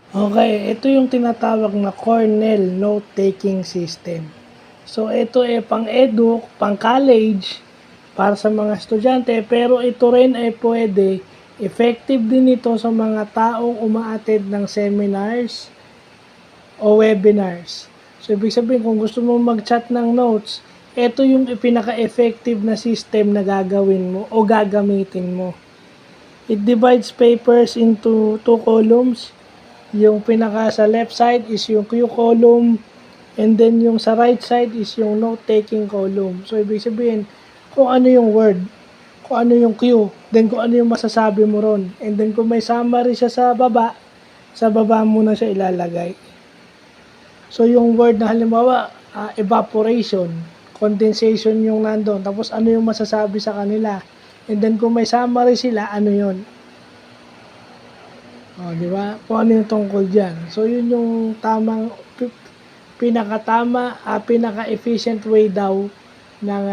Okay, ito yung tinatawag na Cornell Note-Taking System. So, ito pang-edu, pang-college, para sa mga estudyante, pero ito rin ay pwede, effective din ito sa mga taong uma-attend ng seminars o webinars. So, ibig sabihin, kung gusto mo mag-chat ng notes, ito yung pinaka-effective na system na gagawin mo o gagamitin mo. It divides papers into two columns. Yung pinaka sa left side is yung Q column, and then yung sa right side is yung note-taking column. So, ibig sabihin, kung ano yung word, kung ano yung Q, then kung ano yung masasabi mo ron. And then kung may summary siya sa baba mo na siya ilalagay. So, yung word na halimbawa, evaporation, condensation yung nandun. Tapos, ano yung masasabi sa kanila. And then, kung may summary sila, ano yon. Di ba? Kung ano yung tungkol dyan. So, yun yung tamang, pinakatama, pinaka-efficient way daw ng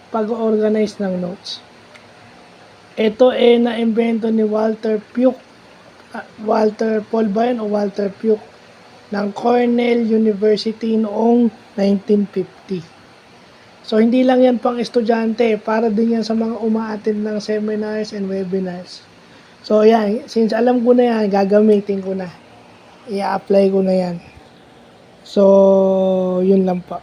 pag-organize ng notes. Ito na-invento ni Walter Paul ba yun o Walter Pugh ng Cornell University noong 1950. So, hindi lang yan pang estudyante, para din yan sa mga uma-attend ng seminars and webinars. So, yan. Since alam ko na yan, gagamitin ko na. I-apply ko na yan. So, yun lang po.